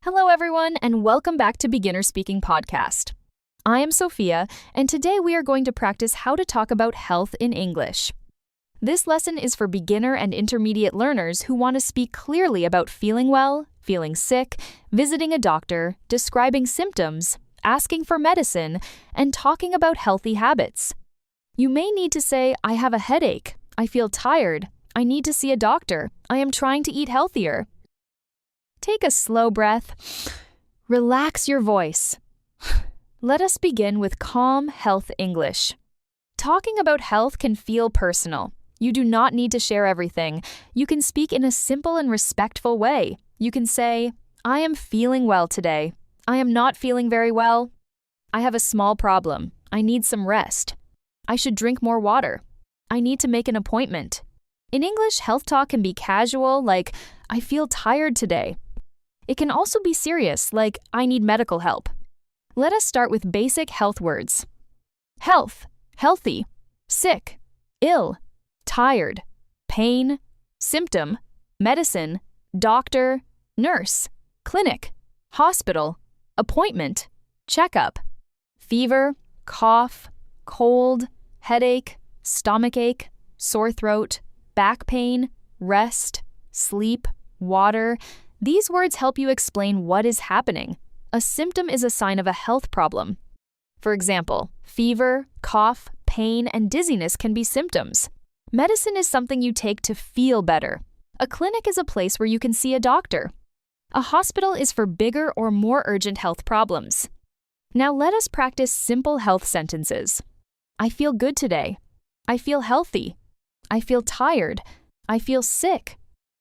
Hello, everyone, and welcome back to Beginner Speaking Podcast. I am Sophia, and today we are going to practice how to talk about health in English. This lesson is for beginner and intermediate learners who want to speak clearly about feeling well, feeling sick, visiting a doctor, describing symptoms, asking for medicine, and talking about healthy habits. You may need to say, I have a headache, I feel tired, I need to see a doctor, I am trying to eat healthier. Take a slow breath. Relax your voice. Let us begin with calm health English. Talking about health can feel personal. You do not need to share everything. You can speak in a simple and respectful way. You can say, I am feeling well today. I am not feeling very well. I have a small problem. I need some rest. I should drink more water. I need to make an appointment. In English, health talk can be casual, like, I feel tired today. It can also be serious, like, I need medical help. Let us start with basic health words. Health, healthy, sick, ill, tired, pain, symptom, medicine, doctor, nurse, clinic, hospital, appointment, checkup, fever, cough, cold, headache, stomachache, sore throat, back pain, rest, sleep, water. These words help you explain what is happening. A symptom is a sign of a health problem. For example, fever, cough, pain, and dizziness can be symptoms. Medicine is something you take to feel better. A clinic is a place where you can see a doctor. A hospital is for bigger or more urgent health problems. Now let us practice simple health sentences. I feel good today. I feel healthy. I feel tired. I feel sick.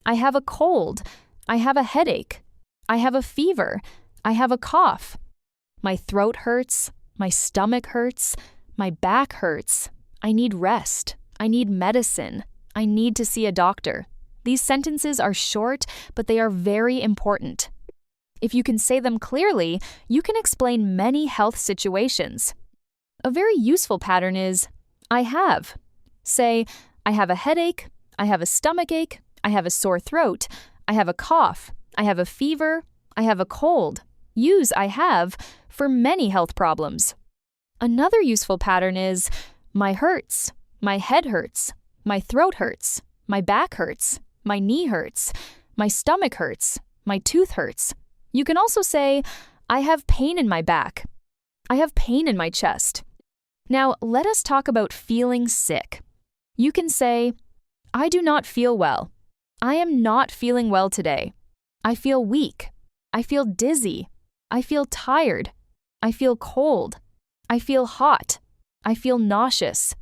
I have a cold. I have a headache. I have a fever. I have a cough. My throat hurts. My stomach hurts. My back hurts. I need rest. I need medicine. I need to see a doctor. These sentences are short, but they are very important. If you can say them clearly, you can explain many health situations. A very useful pattern is, I have. Say, I have a headache. I have a stomachache. I have a sore throat. I have a cough. I have a fever. I have a cold. Use I have for many health problems. Another useful pattern is, my hurts. My head hurts. My throat hurts. My back hurts. My knee hurts. My stomach hurts. My tooth hurts. You can also say, I have pain in my back. I have pain in my chest. Now, let us talk about feeling sick. You can say, I do not feel well. I am not feeling well today. I feel weak. I feel dizzy. I feel tired. I feel cold. I feel hot. I feel nauseous.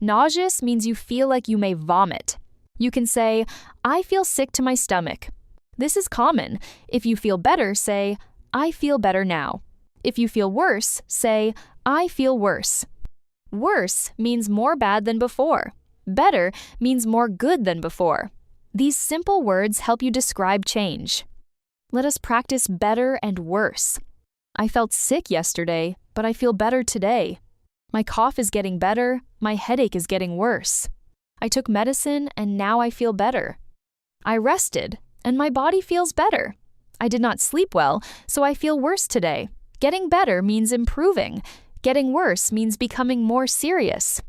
Nauseous means you feel like you may vomit. You can say, I feel sick to my stomach. This is common. If you feel better, say, I feel better now. If you feel worse, say, I feel worse. Worse means more bad than before. Better means more good than before. These simple words help you describe change. Let us practice better and worse. I felt sick yesterday, but I feel better today. My cough is getting better, my headache is getting worse. I took medicine and now I feel better. I rested and my body feels better. I did not sleep well, so I feel worse today. Getting better means improving. Getting worse means becoming more serious.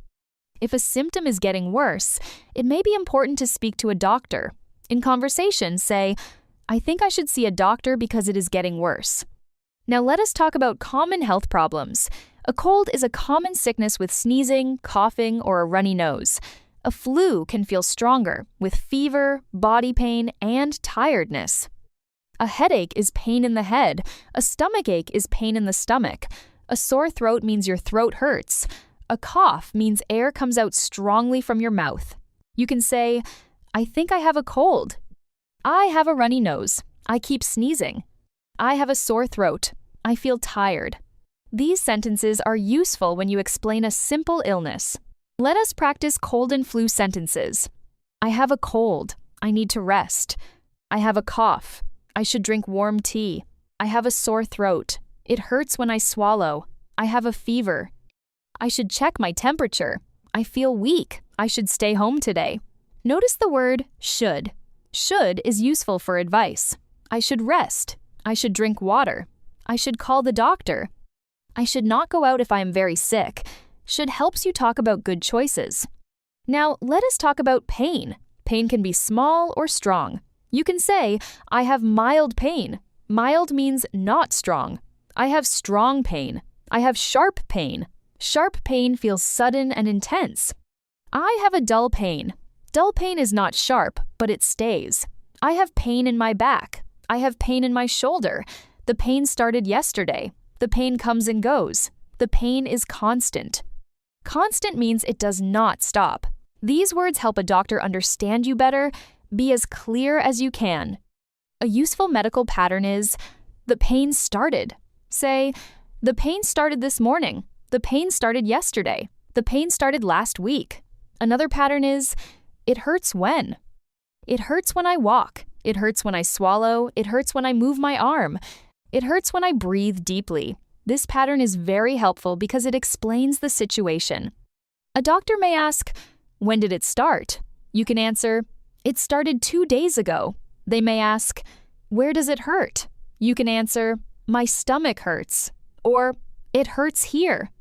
If a symptom is getting worse, it may be important to speak to a doctor. In conversation, say, I think I should see a doctor because it is getting worse. Now let us talk about common health problems. A cold is a common sickness with sneezing, coughing, or a runny nose. A flu can feel stronger, with fever, body pain, and tiredness. A headache is pain in the head. A stomachache is pain in the stomach. A sore throat means your throat hurts. A cough means air comes out strongly from your mouth. You can say, I think I have a cold. I have a runny nose. I keep sneezing. I have a sore throat. I feel tired. These sentences are useful when you explain a simple illness. Let us practice cold and flu sentences. I have a cold. I need to rest. I have a cough. I should drink warm tea. I have a sore throat. It hurts when I swallow. I have a fever. I should check my temperature. I feel weak. I should stay home today. Notice the word should. Should is useful for advice. I should rest. I should drink water. I should call the doctor. I should not go out if I am very sick. Should helps you talk about good choices. Now, let us talk about pain. Pain can be small or strong. You can say, I have mild pain. Mild means not strong. I have strong pain. I have sharp pain. Sharp pain feels sudden and intense. I have a dull pain. Dull pain is not sharp, but it stays. I have pain in my back. I have pain in my shoulder. The pain started yesterday. The pain comes and goes. The pain is constant. Constant means it does not stop. These words help a doctor understand you better. Be as clear as you can. A useful medical pattern is, the pain started. Say, the pain started this morning. The pain started yesterday. The pain started last week. Another pattern is, it hurts when. It hurts when I walk. It hurts when I swallow. It hurts when I move my arm. It hurts when I breathe deeply. This pattern is very helpful because it explains the situation. A doctor may ask, when did it start? You can answer, it started 2 days ago. They may ask, where does it hurt? You can answer, my stomach hurts, or it hurts here.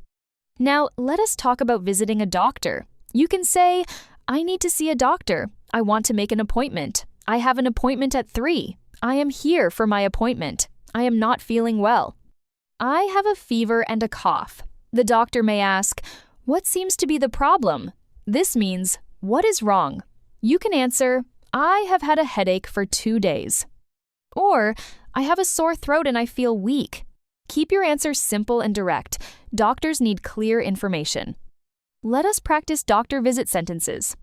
Now, let us talk about visiting a doctor. You can say, I need to see a doctor. I want to make an appointment. I have an appointment at 3. I am here for my appointment. I am not feeling well. I have a fever and a cough. The doctor may ask, what seems to be the problem? This means, what is wrong? You can answer, I have had a headache for 2 days. Or, I have a sore throat and I feel weak. Keep your answer simple and direct. Doctors need clear information. Let us practice doctor visit sentences.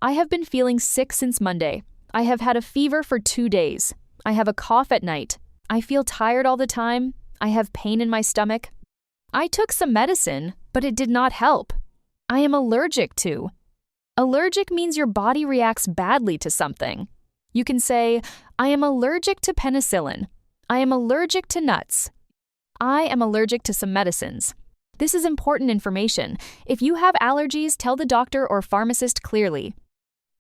I have been feeling sick since Monday. I have had a fever for 2 days. I have a cough at night. I feel tired all the time. I have pain in my stomach. I took some medicine, but it did not help. I am allergic to. Allergic means your body reacts badly to something. You can say, I am allergic to penicillin. I am allergic to nuts. I am allergic to some medicines. This is important information. If you have allergies, tell the doctor or pharmacist clearly.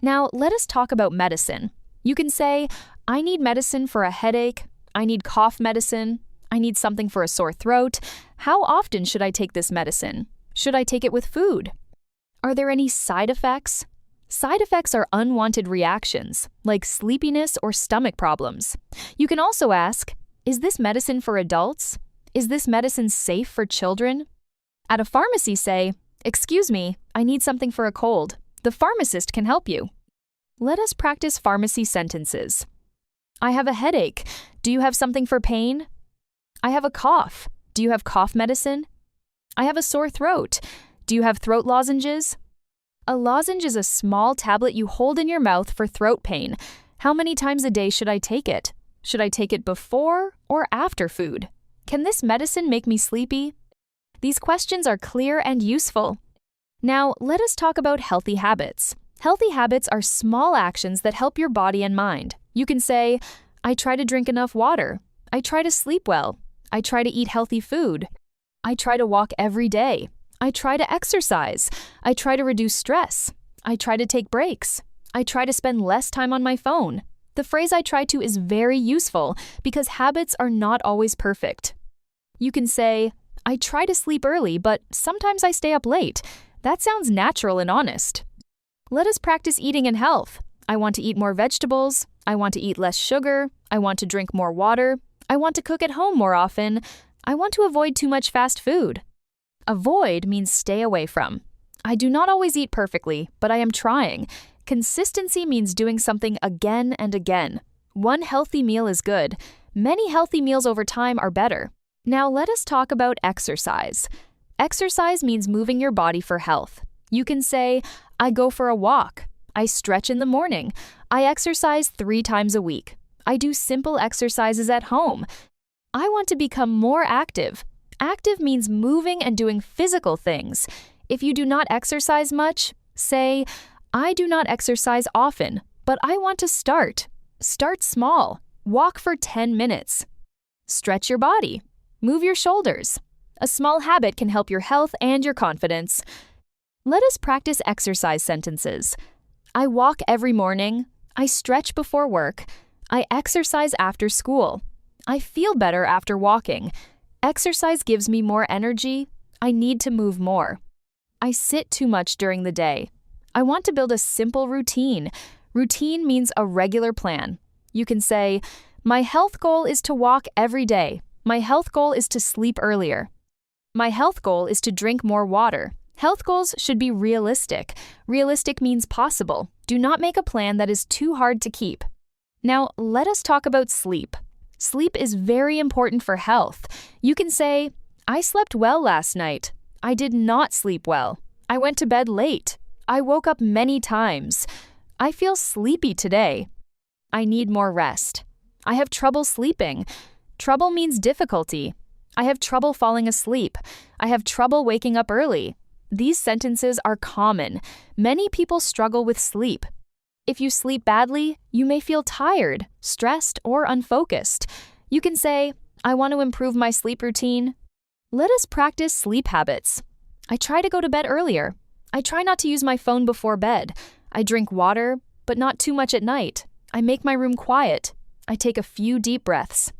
Now, let us talk about medicine. You can say, I need medicine for a headache. I need cough medicine. I need something for a sore throat. How often should I take this medicine? Should I take it with food? Are there any side effects? Side effects are unwanted reactions, like sleepiness or stomach problems. You can also ask, is this medicine for adults? Is this medicine safe for children? At a pharmacy, say, excuse me, I need something for a cold. The pharmacist can help you. Let us practice pharmacy sentences. I have a headache. Do you have something for pain? I have a cough. Do you have cough medicine? I have a sore throat. Do you have throat lozenges? A lozenge is a small tablet you hold in your mouth for throat pain. How many times a day should I take it? Should I take it before or after food? Can this medicine make me sleepy? These questions are clear and useful. Now, let us talk about healthy habits. Healthy habits are small actions that help your body and mind. You can say, I try to drink enough water. I try to sleep well. I try to eat healthy food. I try to walk every day. I try to exercise. I try to reduce stress. I try to take breaks. I try to spend less time on my phone. The phrase I try to is very useful because habits are not always perfect. You can say, I try to sleep early, but sometimes I stay up late. That sounds natural and honest. Let us practice eating and health. I want to eat more vegetables. I want to eat less sugar. I want to drink more water. I want to cook at home more often. I want to avoid too much fast food. Avoid means stay away from. I do not always eat perfectly, but I am trying. Consistency means doing something again and again. One healthy meal is good. Many healthy meals over time are better. Now let us talk about exercise. Exercise means moving your body for health. You can say, I go for a walk. I stretch in the morning. I exercise 3 times a week. I do simple exercises at home. I want to become more active. Active means moving and doing physical things. If you do not exercise much, say, I do not exercise often, but I want to start. Start small. Walk for 10 minutes. Stretch your body. Move your shoulders. A small habit can help your health and your confidence. Let us practice exercise sentences. I walk every morning. I stretch before work. I exercise after school. I feel better after walking. Exercise gives me more energy. I need to move more. I sit too much during the day. I want to build a simple routine. Routine means a regular plan. You can say, my health goal is to walk every day. My health goal is to sleep earlier. My health goal is to drink more water. Health goals should be realistic. Realistic means possible. Do not make a plan that is too hard to keep. Now, let us talk about sleep. Sleep is very important for health. You can say, I slept well last night. I did not sleep well. I went to bed late. I woke up many times. I feel sleepy today. I need more rest. I have trouble sleeping. Trouble means difficulty. I have trouble falling asleep. I have trouble waking up early. These sentences are common. Many people struggle with sleep. If you sleep badly, you may feel tired, stressed, or unfocused. You can say, I want to improve my sleep routine. Let us practice sleep habits. I try to go to bed earlier. I try not to use my phone before bed. I drink water, but not too much at night. I make my room quiet. I take a few deep breaths.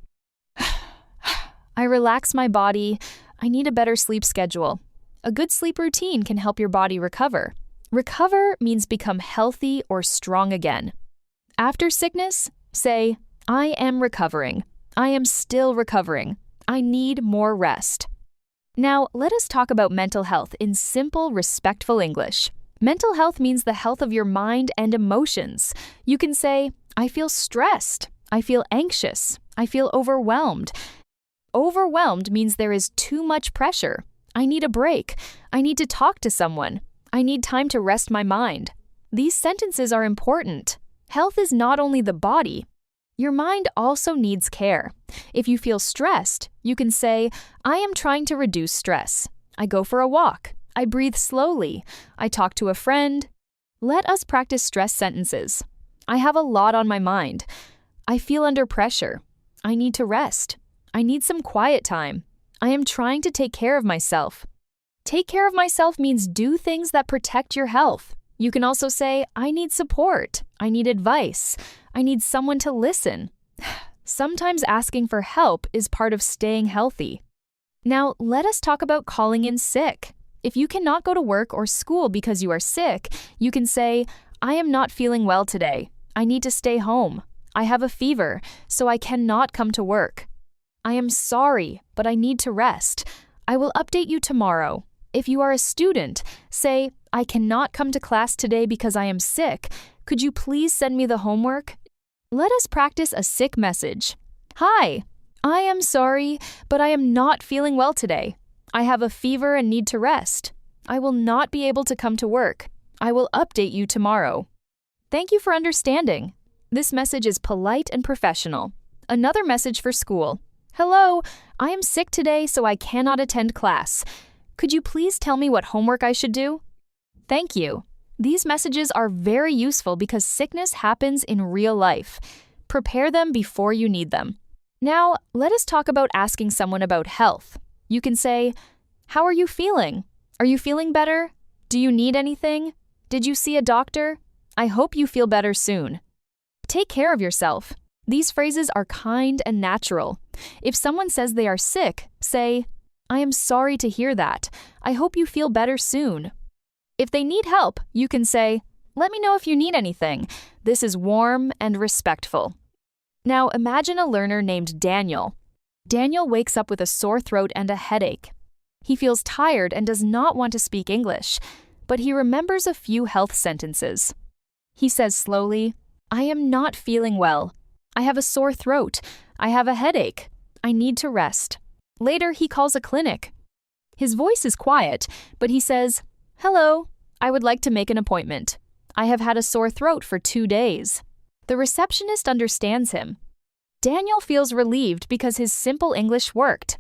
I relax my body. I need a better sleep schedule. A good sleep routine can help your body recover. Recover means become healthy or strong again. After sickness, say, I am recovering. I am still recovering. I need more rest. Now, let us talk about mental health in simple, respectful English. Mental health means the health of your mind and emotions. You can say, I feel stressed. I feel anxious. I feel overwhelmed. Overwhelmed means there is too much pressure. I need a break. I need to talk to someone. I need time to rest my mind. These sentences are important. Health is not only the body. Your mind also needs care. If you feel stressed, you can say, I am trying to reduce stress. I go for a walk. I breathe slowly. I talk to a friend. Let us practice stress sentences. I have a lot on my mind. I feel under pressure. I need to rest. I need some quiet time. I am trying to take care of myself. Take care of myself means do things that protect your health. You can also say, I need support. I need advice. I need someone to listen. Sometimes asking for help is part of staying healthy. Now, let us talk about calling in sick. If you cannot go to work or school because you are sick, you can say, I am not feeling well today. I need to stay home. I have a fever, so I cannot come to work. I am sorry, but I need to rest. I will update you tomorrow. If you are a student, say, I cannot come to class today because I am sick. Could you please send me the homework? Let us practice a sick message. Hi, I am sorry, but I am not feeling well today. I have a fever and need to rest. I will not be able to come to work. I will update you tomorrow. Thank you for understanding. This message is polite and professional. Another message for school. Hello, I am sick today, so I cannot attend class. Could you please tell me what homework I should do? Thank you. These messages are very useful because sickness happens in real life. Prepare them before you need them. Now, let us talk about asking someone about health. You can say, how are you feeling? Are you feeling better? Do you need anything? Did you see a doctor? I hope you feel better soon. Take care of yourself. These phrases are kind and natural. If someone says they are sick, say, I am sorry to hear that. I hope you feel better soon. If they need help, you can say, let me know if you need anything. This is warm and respectful. Now imagine a learner named Daniel. Daniel wakes up with a sore throat and a headache. He feels tired and does not want to speak English, but he remembers a few health sentences. He says slowly, I am not feeling well. I have a sore throat. I have a headache. I need to rest. Later, he calls a clinic. His voice is quiet, but he says, hello, I would like to make an appointment. I have had a sore throat for 2 days. The receptionist understands him. Daniel feels relieved because his simple English worked.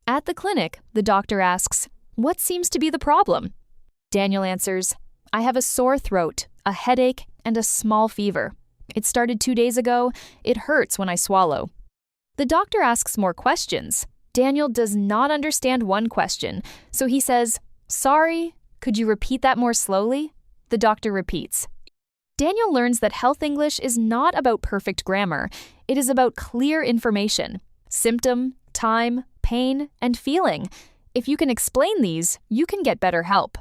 At the clinic, the doctor asks, what seems to be the problem? Daniel answers, I have a sore throat, a headache, and a small fever. It started 2 days ago. It hurts when I swallow. The doctor asks more questions. Daniel does not understand one question, so he says, sorry, could you repeat that more slowly? The doctor repeats. Daniel learns that health English is not about perfect grammar. It is about clear information. symptom, time, pain, and feeling. If you can explain these, you can get better help.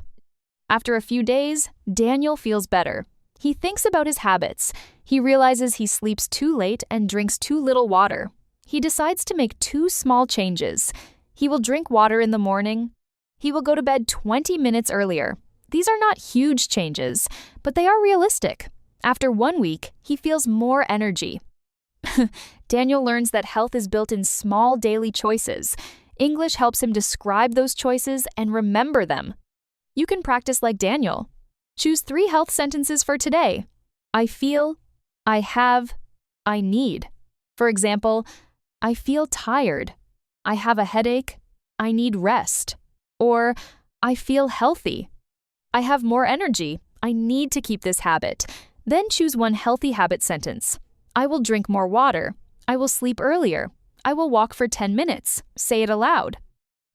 After a few days, Daniel feels better. He thinks about his habits. He realizes he sleeps too late and drinks too little water. He decides to make 2 small changes. He will drink water in the morning. He will go to bed 20 minutes earlier. These are not huge changes, but they are realistic. After 1 week, he feels more energy. Daniel learns that health is built in small daily choices. English helps him describe those choices and remember them. You can practice like Daniel. Choose 3 health sentences for today. I feel, I have, I need. For example, I feel tired. I have a headache. I need rest. Or, I feel healthy. I have more energy. I need to keep this habit. Then choose 1 healthy habit sentence. I will drink more water. I will sleep earlier. I will walk for 10 minutes. Say it aloud.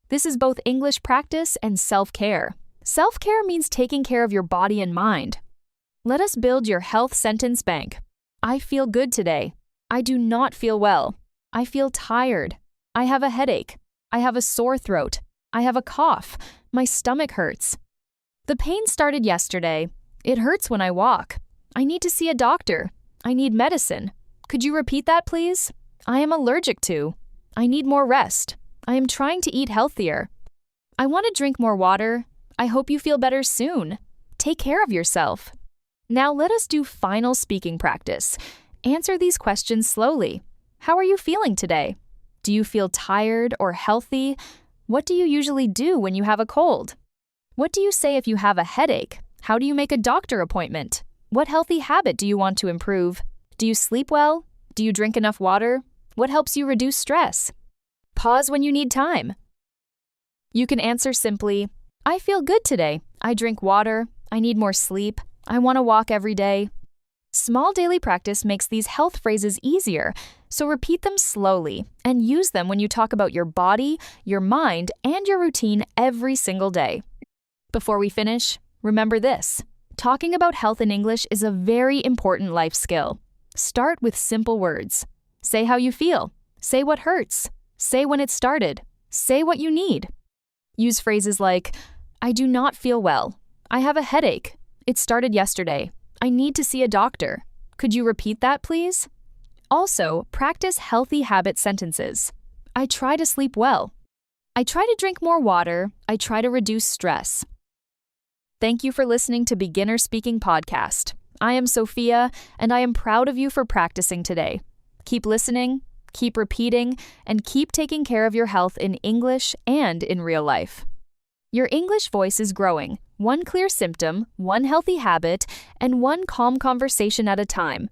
This is both English practice and self-care. Self-care means taking care of your body and mind. Let us build your health sentence bank. I feel good today. I do not feel well. I feel tired. I have a headache. I have a sore throat. I have a cough. My stomach hurts. The pain started yesterday. It hurts when I walk. I need to see a doctor. I need medicine. Could you repeat that, please? I am allergic to. I need more rest. I am trying to eat healthier. I want to drink more water. I hope you feel better soon. Take care of yourself. Now let us do final speaking practice. Answer these questions slowly. How are you feeling today? Do you feel tired or healthy? What do you usually do when you have a cold? What do you say if you have a headache? How do you make a doctor appointment? What healthy habit do you want to improve? Do you sleep well? Do you drink enough water? What helps you reduce stress? Pause when you need time. You can answer simply, I feel good today. I drink water. I need more sleep. I want to walk every day. Small daily practice makes these health phrases easier, so repeat them slowly and use them when you talk about your body, your mind, and your routine every single day. Before we finish, remember this. Talking about health in English is a very important life skill. Start with simple words. Say how you feel. Say what hurts. Say when it started. Say what you need. Use phrases like, I do not feel well. I have a headache. It started yesterday. I need to see a doctor. Could you repeat that, please? Also, practice healthy habit sentences. I try to sleep well. I try to drink more water. I try to reduce stress. Thank you for listening to Beginner Speaking Podcast. I am Sophia, and I am proud of you for practicing today. Keep listening, keep repeating, and keep taking care of your health in English and in real life. Your English voice is growing, 1 clear symptom, 1 healthy habit, and 1 calm conversation at a time.